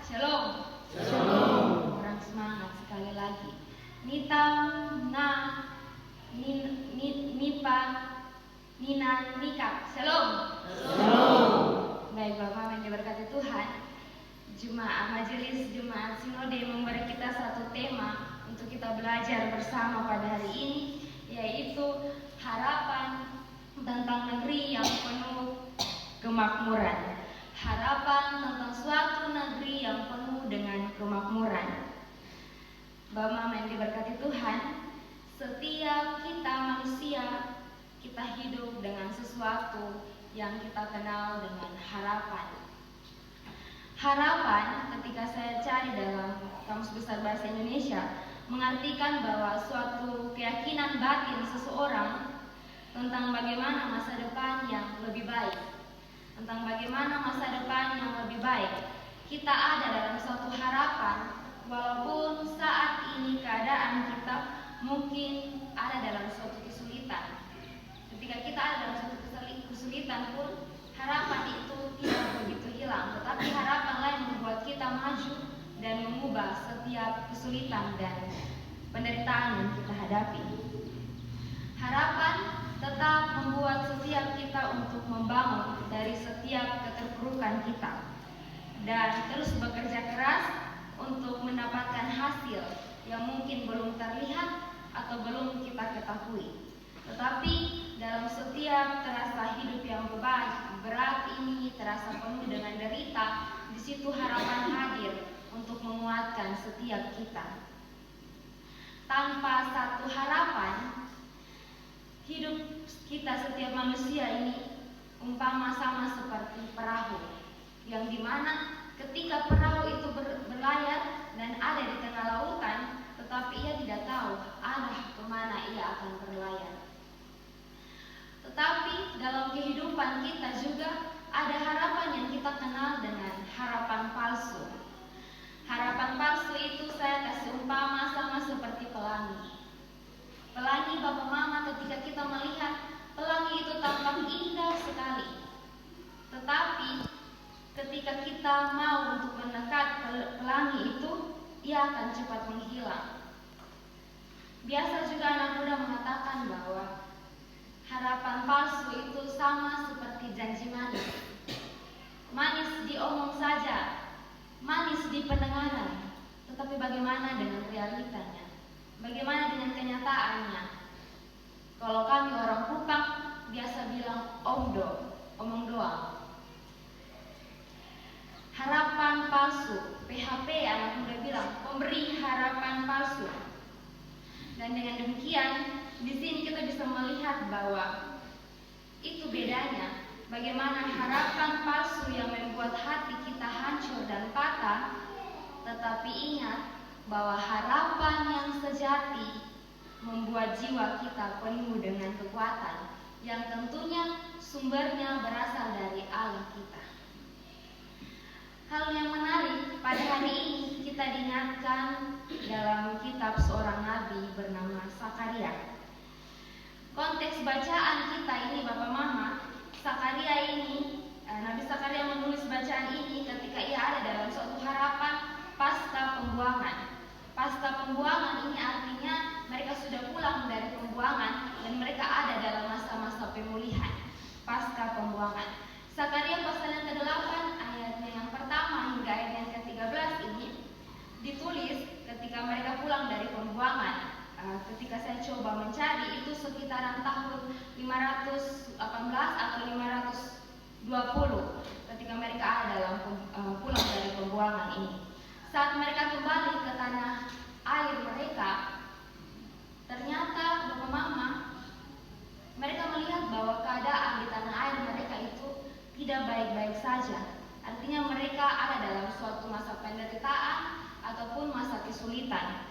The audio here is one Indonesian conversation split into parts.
Shalom. Shalom. Orang semangat sekali lagi. Nita, na, nipa, nina, nika. Shalom. Shalom. Baik Bapak yang diberkati Tuhan. Majelis Jemaat Sinode memberi kita satu tema untuk kita belajar bersama pada hari ini, yaitu harapan tentang negeri yang penuh kemakmuran. Harapan tentang suatu negeri yang penuh dengan kemakmuran. Bapak yang diberkati Tuhan, setiap kita manusia, kita hidup dengan sesuatu yang kita kenal dengan harapan. Harapan, ketika saya cari dalam Kamus Besar Bahasa Indonesia, mengartikan bahwa suatu keyakinan batin seseorang tentang bagaimana masa depan yang lebih baik. Tentang bagaimana masa depan yang lebih baik. Kita ada dalam suatu harapan, walaupun saat ini keadaan kita mungkin ada dalam suatu kesulitan. Ketika kita ada dalam suatu kesulitan pun, harapan itu tidak begitu hilang, tetapi harapan lain membuat kita maju dan mengubah setiap kesulitan dan penderitaan yang kita hadapi. Harapan tetap membuat setiap kita untuk membangun dari setiap keterpurukan kita dan terus bekerja keras untuk mendapatkan hasil yang mungkin belum terlihat atau belum kita ketahui. Tetapi dalam setiap terasa hidup yang berat ini, terasa penuh dengan derita, di situ harapan hadir untuk menguatkan setiap kita. Tanpa satu harapan, hidup kita setiap manusia ini umpama sama seperti perahu, yang dimana ketika perahu itu berlayar dan ada di tengah lautan, tetapi ia tidak tahu arah kemana ia akan berlayar. Tetapi dalam kehidupan kita juga ada harapan yang kita kenal dengan harapan palsu. Harapan palsu itu saya kasih umpama sama seperti pelangi. Pelangi Bapak Mama, ketika kita melihat pelangi itu tampak indah sekali. Tetapi ketika kita mau untuk mendekat pelangi itu, ia akan cepat menghilang. Biasa juga anak muda mengatakan bahwa harapan palsu itu sama seperti janji manis. Manis diomong saja, manis di pendengaran, tetapi bagaimana dengan realitanya? Bagaimana dengan kenyataannya? Kalau kami orang Kupang biasa bilang omong doang. Harapan palsu, PHP anak muda bilang, pemberi harapan palsu. Dan dengan demikian, di sini kita bisa melihat bahwa itu bedanya. Bagaimana harapan palsu yang membuat hati kita hancur dan patah, tetapi ingat bahwa harapan yang sejati membuat jiwa kita penuh dengan kekuatan yang tentunya sumbernya berasal dari Allah kita. Hal yang menarik pada hari ini kita diingatkan dalam kitab seorang nabi bernama Sakaria. Konteks bacaan kita ini Bapak Mama, Sakaria ini, Nabi Sakaria menulis bacaan ini ketika ia ada dalam suatu harapan pasca pembuangan. Pasca pembuangan ini artinya mereka sudah pulang dari pembuangan dan mereka ada dalam masa-masa pemulihan pasca pembuangan. Sakaria pasal yang ke-8 ayatnya yang pertama hingga ayat yang ke-13 ini ditulis ketika mereka pulang dari pembuangan. Ketika saya coba mencari itu sekitaran tahun 518 atau 520 ketika mereka ada dalam pulang dari pembuangan ini. Saat mereka kembali ke tanah air mereka, ternyata Bapak Mama, mereka melihat bahwa keadaan di tanah air mereka itu tidak baik-baik saja. Artinya mereka ada dalam suatu masa penderitaan ataupun masa kesulitan.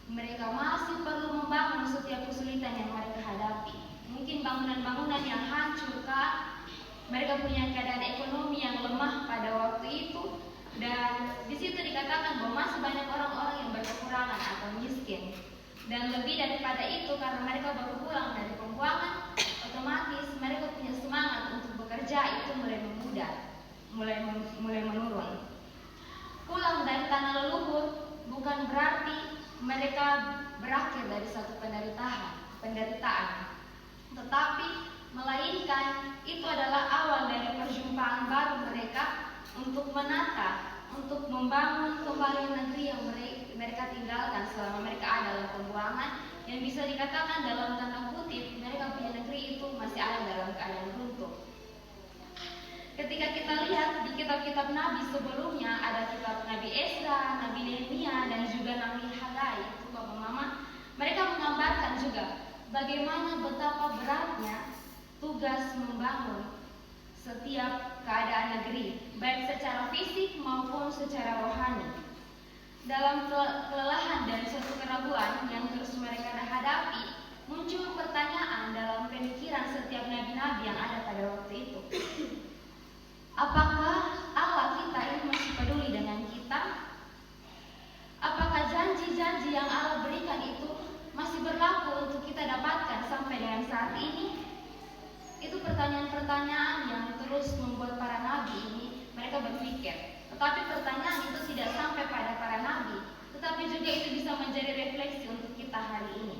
Mereka masih perlu membangun setiap kesulitan yang mereka hadapi. Mungkin bangunan-bangunan yang hancur kah? Mereka punya keadaan ekonomi yang lemah pada waktu itu. Dan di situ dikatakan bahwa masih banyak orang-orang yang berkekurangan atau miskin. Dan lebih daripada itu, karena mereka baru pulang dari pembuangan, otomatis mereka punya semangat untuk bekerja itu mulai memudar, mulai menurun. Pulang berarti mereka berakhir dari satu penderitaan. Tetapi melainkan itu adalah awal dari perjumpaan baru mereka untuk menata, untuk membangun kembali negeri yang mereka tinggalkan selama mereka ada dalam pembuangan, yang bisa dikatakan dalam tanda kutip mereka punya negeri itu masih ada dalam keadaan runtuh. Ketika kita lihat di kitab-kitab Nabi sebelumnya, ada kitab Nabi Esra, Nabi Nehemia, dan juga Nabi Hagai, itu Bapak Mama, mereka menggambarkan juga bagaimana betapa beratnya tugas membangun setiap keadaan negeri, baik secara fisik maupun secara rohani. Dalam kelelahan dan suatu keraguan yang terus mereka hadapi, muncul pertanyaan dalam pemikiran setiap nabi-nabi yang ada pada waktu itu. Apakah Allah kita ini masih peduli dengan kita? Apakah janji-janji yang Allah berikan itu masih berlaku untuk kita dapatkan sampai dengan saat ini? Itu pertanyaan-pertanyaan yang terus membuat para nabi ini mereka berpikir. Tetapi pertanyaan itu tidak sampai pada para nabi, tetapi juga itu bisa menjadi refleksi untuk kita hari ini.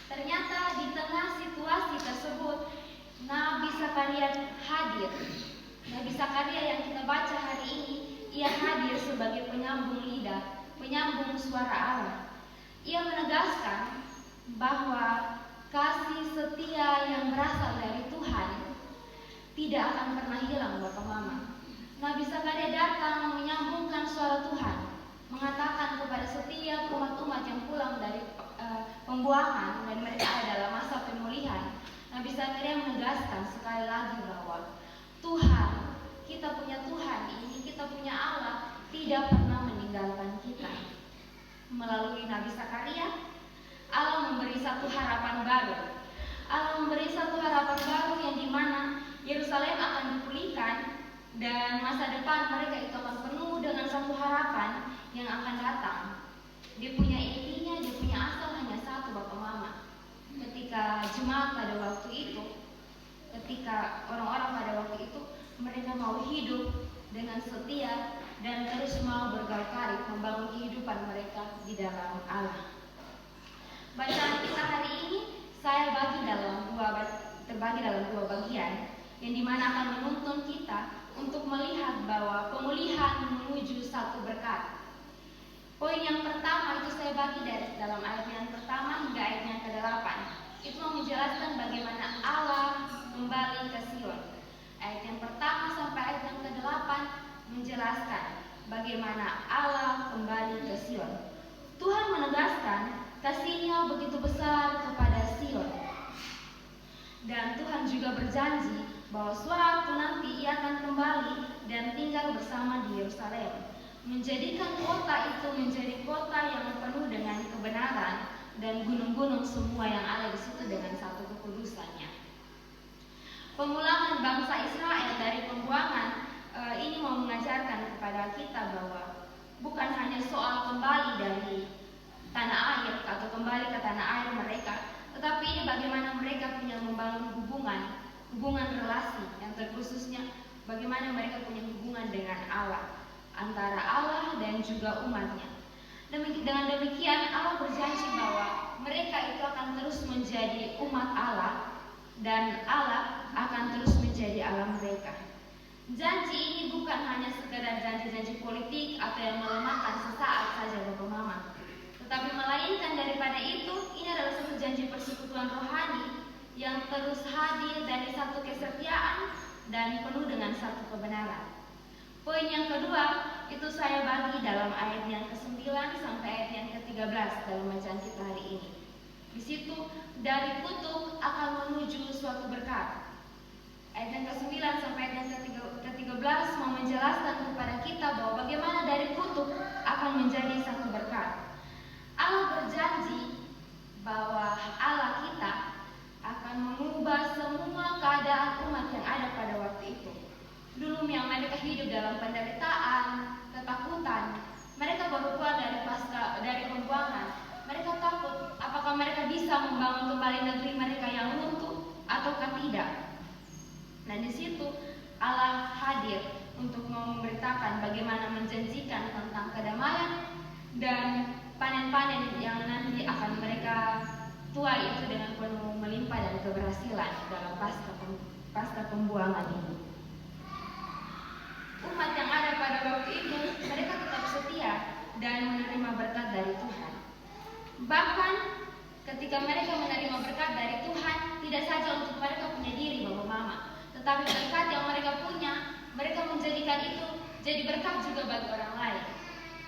Ternyata di tengah situasi tersebut, Nabi Zakaria hadir. Nabi Zakaria yang kita baca hari ini, ia hadir sebagai penyambung lidah, penyambung suara Allah. Ia menegaskan bahwa kasih setia yang berasal dari Tuhan tidak akan pernah hilang, Bapak Mama. Nabi Zakaria datang menyambungkan suara Tuhan, mengatakan kepada setiap umat-umat yang pulang dari pembuangan dan mereka ada dalam masa pemulihan. Nabi Zakaria menegaskan sekali lagi bahwa Tuhan, kita punya Tuhan ini, kita punya Allah, tidak pernah meninggalkan kita. Melalui Nabi Zakaria, Allah memberi satu harapan baru. Allah memberi satu harapan baru yang dimana Yerusalem akan dipulihkan dan masa depan mereka itu akan penuh dengan satu harapan yang akan datang. Dia punya intinya, dia punya asal hanya satu, Bapak Mama. Ketika jemaat pada waktu itu, ketika orang-orang pada waktu itu mereka mau hidup dengan setia dan terus mau bergaul karib membangun kehidupan mereka di dalam Allah. Bacaan kita hari ini saya terbagi dalam dua bagian yang dimana akan menuntun kita untuk melihat bahwa pemulihan menuju satu berkat. Poin yang pertama itu saya bagi dari dalam ayat yang pertama hingga ayat yang ke-8. Itu menjelaskan bagaimana Allah kembali ke Sion. Ayat yang pertama sampai ayat yang ke-8 menjelaskan bagaimana Allah kembali ke Sion. Tuhan menegaskan kasih-Nya begitu besar kepada Sion. Dan Tuhan juga berjanji bahwa suatu nanti Ia akan kembali dan tinggal bersama di Yerusalem, menjadikan kota itu menjadi kota yang penuh dengan kebenaran dan gunung-gunung semua yang ada di situ dengan satu kekudusannya. Pemulangan bangsa Israel dari pembuangan ini mau mengajarkan kepada kita bahwa bukan hanya soal kembali dari tanah air atau kembali ke tanah air mereka, tetapi ini bagaimana mereka punya membangun hubungan relasi yang terkhususnya bagaimana mereka punya hubungan dengan Allah, antara Allah dan juga umatnya. Dengan demikian Allah berjanji bahwa mereka itu akan terus menjadi umat Allah dan Allah akan terus menjadi Allah mereka. Janji ini bukan hanya sekedar janji-janji politik atau yang melemahkan sesaat saja, Bapak Mama, tetapi melainkan daripada itu, ini adalah satu janji persekutuan rohani yang terus hadir dari satu kesetiaan dan penuh dengan satu kebenaran. Poin yang kedua itu saya bagi dalam ayat yang ke-9 sampai ayat yang ke-13 dalam bacaan kita hari ini. Di situ dari kutuk akan menuju suatu berkat. Ayat yang ke-9 sampai ayat yang ke-13 mau menjelaskan kepada kita bahwa bagaimana dari kutuk akan menjadi satu berkat. Allah berjanji bahwa Allah kita akan mengubah semua keadaan umat yang ada pada waktu itu. Dulu yang mereka hidup dalam penderitaan, ketakutan, mereka baru keluar dari pembuangan. Mereka takut apakah mereka bisa membangun kembali negeri mereka yang runtuh ataukah tidak. Dan di situ Allah hadir untuk memberitakan bagaimana menjanjikan tentang kedamaian dan panen-panen yang nanti akan mereka tuai itu dengan penuh melimpah dan keberhasilan dalam pasca pembuangan ini. Umat yang ada pada waktu itu, mereka tetap setia dan menerima berkat dari Tuhan. Bahkan ketika mereka menerima berkat dari Tuhan, tidak saja untuk mereka punya diri, Bapak Mama, tetapi berkat yang mereka punya, mereka menjadikan itu jadi berkat juga bagi orang lain.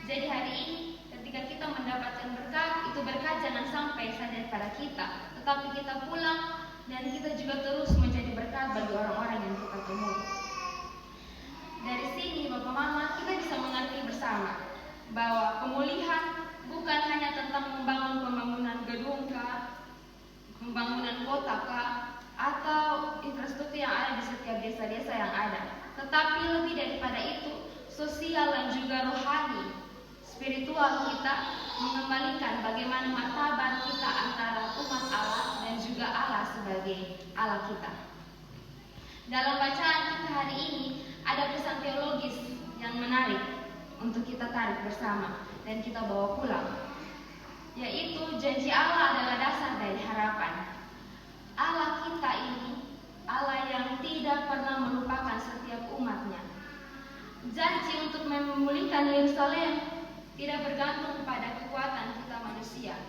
Jadi hari ini, ketika kita mendapatkan berkat, itu berkat jangan sampai saja pada kita, tetapi kita pulang dan kita juga terus menjadi berkat bagi orang-orang yang kita temui. Dari sini, Bapak Mama, kita bisa mengerti bersama bahwa pemulihan bukan hanya tentang membangun pembangunan gedung kah, pembangunan kota kah, atau infrastruktur yang ada di setiap desa-desa yang ada, tetapi lebih daripada itu, sosial dan juga rohani, spiritual kita mengembalikan bagaimana martabat kita antara umat Allah dan juga Allah sebagai Allah kita. Dalam bacaan kita hari ini ada pesan teologis yang menarik untuk kita tarik bersama dan kita bawa pulang, yaitu janji Allah adalah dasar dari harapan. Allah kita ini Allah yang tidak pernah melupakan setiap umatnya. Janji untuk memulihkan Yerusalem tidak bergantung pada kekuatan kita manusia.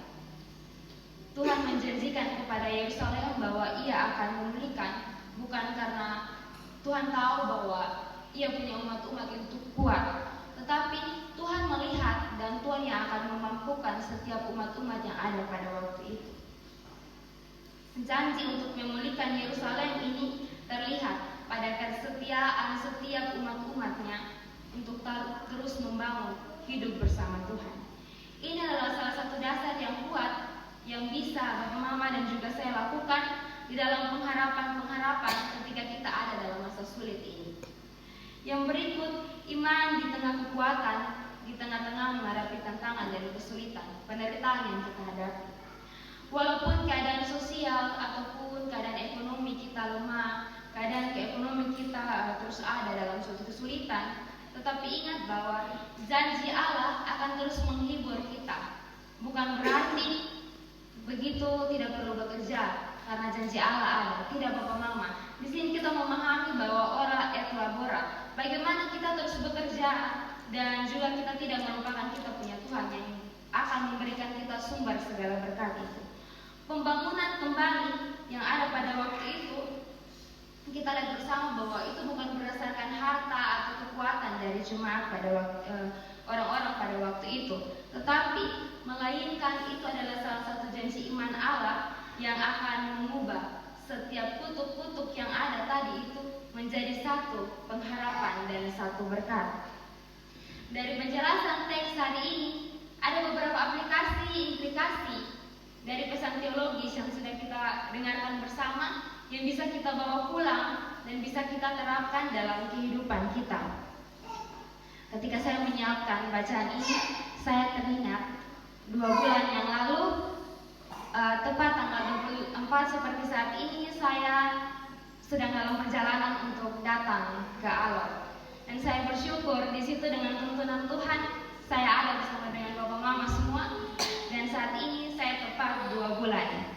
Tuhan menjanjikan kepada Yerusalem bahwa Ia akan memulihkan, bukan karena Tuhan tahu bahwa Ia punya umat-umat yang kuat, tetapi Tuhan melihat dan Tuhan yang akan memampukan setiap umat-umat yang ada pada waktu itu. Janji untuk memulihkan Yerusalem ini terlihat pada kesetiaan setiap umat-umatnya untuk terus membangun hidup bersama Tuhan. Ini adalah salah satu dasar yang kuat yang bisa Bapak Mama dan juga saya lakukan di dalam pengharapan-pengharapan ketika kita ada dalam masa sulit ini. Yang berikut, iman di tengah kekuatan, di tengah-tengah menghadapi tantangan dan kesulitan, penderitaan yang kita hadapi. Walaupun keadaan sosial ataupun keadaan ekonomi kita lemah, keadaan ekonomi kita terus ada dalam suatu kesulitan, tetapi ingat bahwa janji Allah akan terus menghibur kita. Bukan berarti begitu tidak perlu bekerja karena janji Allah ada. Tidak, Bapak Mama. Di sini kita memahami bahwa ora et labora. Bagaimana kita terus bekerja dan juga kita tidak melupakan kita punya Tuhan yang akan memberikan kita sumber segala berkat itu. Pembangunan kembali yang ada pada waktu itu, kita lihat bersama bahwa itu bukan berdasarkan harta atau kekuatan dari jemaat pada orang-orang pada waktu itu, tetapi melainkan itu adalah salah satu janji iman Allah yang akan mengubah setiap kutub-kutub yang ada tadi itu menjadi satu pengharapan dan satu berkat. Dari penjelasan teks hari ini ada beberapa implikasi dari pesan teologis yang sudah kita dengarkan bersama yang bisa kita bawa pulang dan bisa kita terapkan dalam kehidupan kita. Ketika saya menyiapkan bacaan ini, saya teringat 2 bulan yang lalu, tepat tanggal 24 seperti saat ini, saya sedang dalam perjalanan untuk datang ke Alor. Dan saya bersyukur di situ dengan tuntunan Tuhan, saya ada bersama dengan Bapak Mama semua. Dan saat ini saya tepat 2 bulan.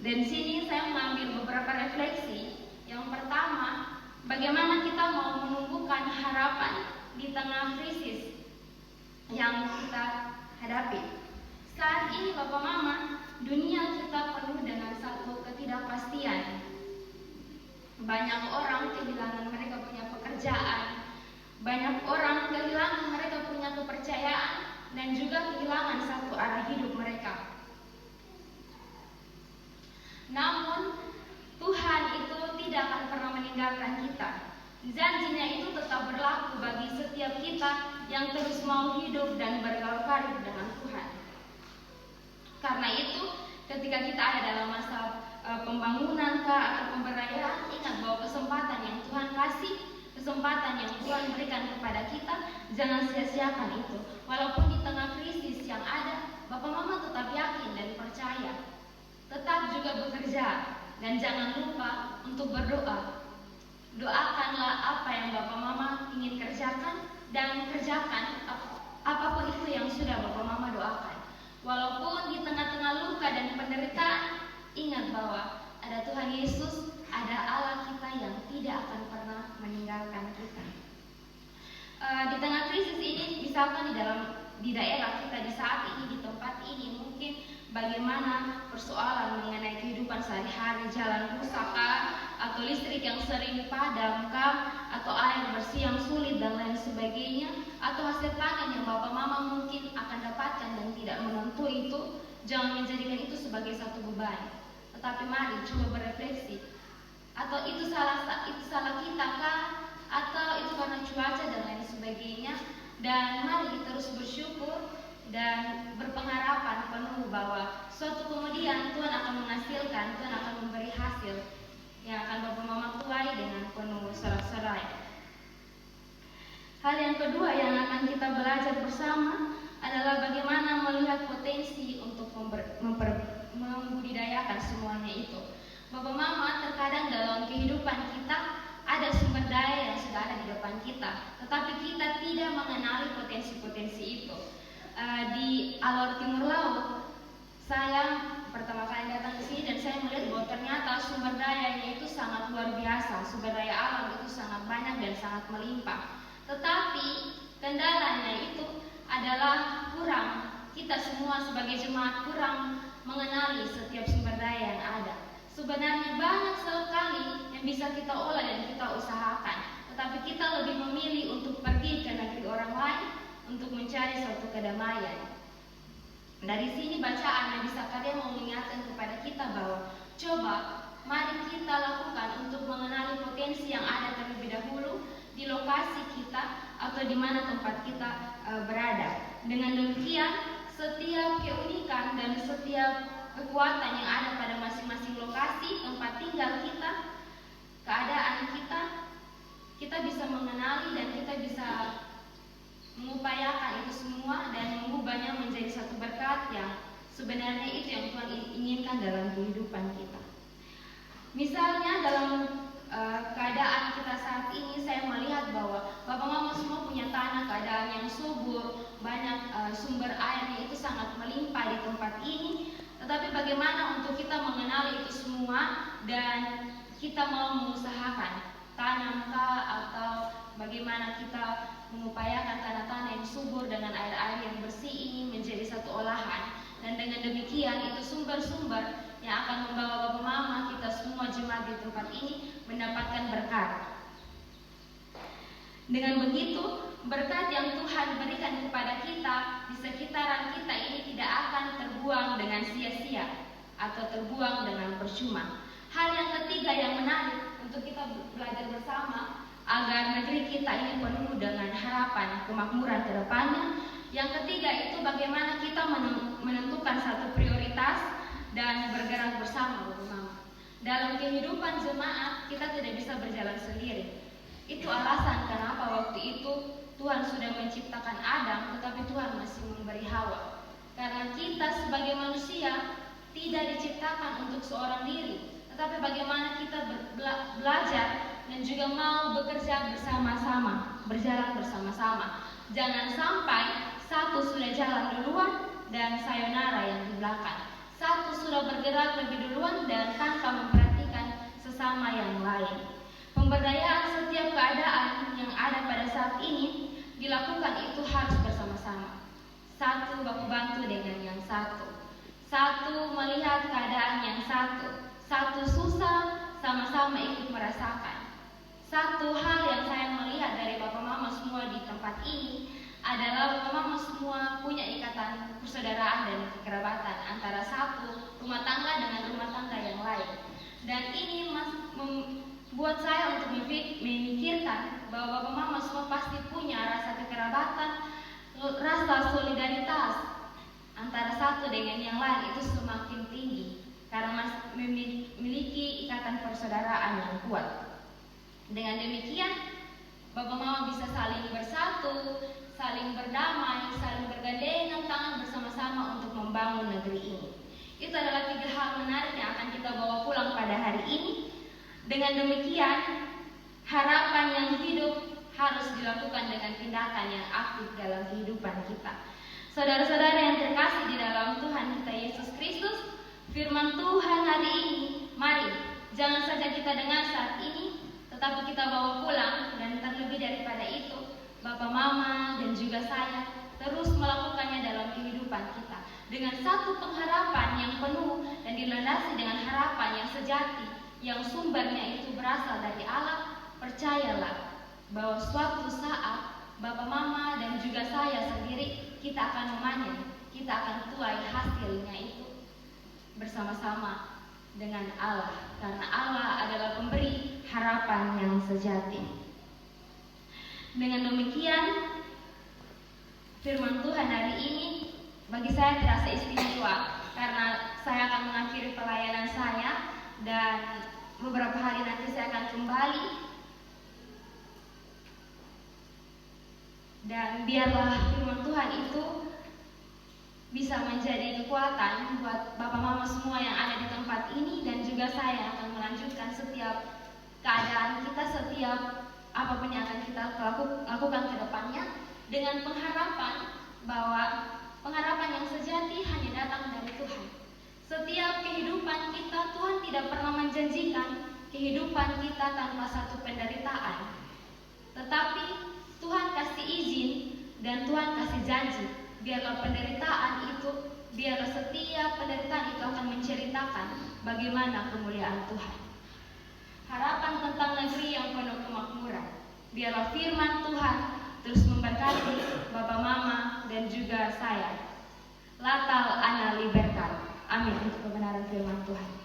Dan sini saya mengambil beberapa refleksi. Yang pertama, bagaimana kita mau menumbuhkan harapan di tengah krisis yang kita hadapi. Saat ini Bapak Mama, dunia kita penuh dengan satu ketidakpastian. Banyak orang kehilangan mereka punya pekerjaan, banyak orang kehilangan mereka punya kepercayaan, dan juga kehilangan satu arah hidup mereka. Namun Tuhan itu tidak akan pernah meninggalkan kita. Janjinya itu tetap berlaku bagi setiap kita yang terus mau hidup dan bergaul karib dengan Tuhan. Karena itu, ketika kita ada dalam masa pembangunan atau pemberdayaan, ingat bahwa kesempatan yang Tuhan kasih, kesempatan yang Tuhan berikan kepada kita, jangan sia-siakan itu. Walaupun di tengah krisis yang ada, Bapak Mama tetap yakin dan percaya. Tetap juga bekerja dan jangan lupa untuk berdoa. Doakanlah apa yang Bapak Mama ingin kerjakan dan kerjakan apapun itu yang sudah Bapak Mama doakan. Walaupun di tengah-tengah luka dan penderitaan, ingat bahwa ada Tuhan Yesus, ada Allah kita yang tidak akan pernah meninggalkan kita. Di tengah krisis ini, misalkan di daerah kita di saat ini, di tempat ini, mungkin bagaimana persoalan mengenai kehidupan sehari-hari, jalan rusak atau listrik yang sering padam atau air bersih yang sulit dan lain sebagainya, atau hasil panen yang Bapak Mama mungkin akan dapatkan dan tidak menentu, itu jangan menjadikan itu sebagai satu beban. Tetapi mari coba berefleksi, atau itu salah kita kah, atau itu karena cuaca dan lain sebagainya. Dan mari terus bersyukur dan berpengharapan penuh bahwa suatu kemudian Tuhan akan menghasilkan, Tuhan akan memberi hasil yang akan Bapak Mama tuai dengan penuh sorak-sorai. Hal yang kedua yang akan kita belajar bersama adalah bagaimana melihat potensi untuk membudidayakan semuanya itu. Bapak Mama, terkadang dalam kehidupan kita ada sumber daya yang sudah ada di depan kita, tetapi kita tidak mengenali potensi-potensi itu. Di Alor Timur Laut, saya pertama kali datang ke sini dan saya melihat bahwa ternyata sumber dayanya itu sangat luar biasa, sumber daya alam itu sangat banyak dan sangat melimpah. Tetapi kendalanya itu adalah kurang, kita semua sebagai jemaat kurang mengenali setiap sumber daya yang ada. Sebenarnya banyak sekali yang bisa kita olah dan kita usahakan, tetapi kita lebih memilih untuk pergi ke negeri orang lain untuk mencari suatu kedamaian. Dari sini bacaan Nabi Zakaria mau mengingatkan kepada kita bahwa coba mari kita lakukan untuk mengenali potensi yang ada terlebih dahulu di lokasi kita atau di mana tempat kita berada. Dengan demikian, setiap keunikan dan setiap kekuatan yang ada pada masing-masing lokasi tempat tinggal kita, keadaan kita bisa mengenali dan kita bisa mengupayakan itu semua dan mengubahnya menjadi satu berkat yang sebenarnya itu yang Tuhan inginkan dalam kehidupan kita. Misalnya dalam keadaan kita saat ini, saya melihat bahwa Bapak Mama semua punya tanah keadaan yang subur, banyak sumber airnya itu sangat melimpah di tempat ini. Tetapi bagaimana untuk kita mengenali itu semua dan kita mau mengusahakan tanamkah atau bagaimana kita mengupayakan tanah-tanah yang subur dengan air-air yang bersih ini menjadi satu olahan, dan dengan demikian itu sumber-sumber yang akan membawa Bapak Mama kita semua jemaat di tempat ini mendapatkan berkat. Dengan begitu, berkat yang Tuhan berikan kepada kita di sekitaran kita ini tidak akan terbuang dengan sia-sia atau terbuang dengan percuma. Hal yang ketiga yang menarik untuk kita belajar bersama agar negeri kita ini penuh dengan harapan kemakmuran ke depannya. Yang ketiga itu bagaimana kita menentukan satu prioritas dan bergerak bersama, Bapak Mama. Dalam kehidupan jemaat kita tidak bisa berjalan sendiri. Itu alasan kenapa waktu itu Tuhan sudah menciptakan Adam, tetapi Tuhan masih memberi Hawa. Karena kita sebagai manusia tidak diciptakan untuk seorang diri, tetapi bagaimana kita belajar dan juga mau bekerja bersama-sama, berjalan bersama-sama. Jangan sampai satu sudah jalan duluan dan sayonara yang di belakang. Satu sudah bergerak lebih duluan dan tanpa memperhatikan sesama yang lain. Pemberdayaan setiap keadaan yang ada pada saat ini dilakukan itu harus bersama-sama. Satu baku bantu dengan yang satu. Satu melihat keadaan yang satu. Satu susah sama-sama ikut merasakan. Satu hal yang saya melihat dari Bapak Mama semua di tempat ini adalah Bapak Mama semua punya ikatan persaudaraan dan kekerabatan antara satu rumah tangga dengan rumah tangga yang lain. Dan ini membuat saya untuk memikirkan bahwa Bapak Mama semua pasti punya rasa kekerabatan, rasa solidaritas antara satu dengan yang lain itu semakin tinggi karena memiliki ikatan persaudaraan yang kuat. Dengan demikian Bapak Mama bisa saling bersatu, saling berdamai, saling bergandengan tangan bersama-sama untuk membangun negeri ini. Itu adalah 3 hal menarik yang akan kita bawa pulang pada hari ini. Dengan demikian, harapan yang hidup, harus dilakukan dengan tindakan yang aktif dalam kehidupan kita. Saudara-saudara yang terkasih di dalam Tuhan kita Yesus Kristus, firman Tuhan hari ini, mari jangan saja kita dengar saat ini, tetapi kita bawa pulang, dan terlebih daripada itu, Bapak, Mama, dan juga saya terus melakukannya dalam kehidupan kita dengan satu pengharapan yang penuh dan dilandasi dengan harapan yang sejati, yang sumbernya itu berasal dari Allah. Percayalah bahwa suatu saat Bapak, Mama, dan juga saya sendiri, kita akan memanen, kita akan tuai hasilnya itu bersama-sama dengan Allah, karena Allah adalah pemberi harapan yang sejati. Dengan demikian, firman Tuhan hari ini bagi saya terasa istimewa, karena saya akan mengakhiri pelayanan saya dan beberapa hari nanti saya akan kembali. Dan biarlah firman Tuhan itu bisa menjadi kekuatan buat Bapak Mama semua yang ada di tempat ini, dan juga saya akan melanjutkan setiap keadaan kita, setiap apapun yang akan kita lakukan ke depannya, dengan pengharapan bahwa pengharapan yang sejati hanya datang dari Tuhan. Setiap kehidupan kita, Tuhan tidak pernah menjanjikan kehidupan kita tanpa satu penderitaan, tetapi Tuhan kasih izin dan Tuhan kasih janji. Biarlah penderitaan itu, biarlah setiap penderitaan itu akan menceritakan bagaimana kemuliaan Tuhan. Harapan tentang negeri yang penuh kemakmuran. Biarlah firman Tuhan terus memberkati Bapak, Mama, dan juga saya. Latal ana libertar. Amin untuk kebenaran firman Tuhan.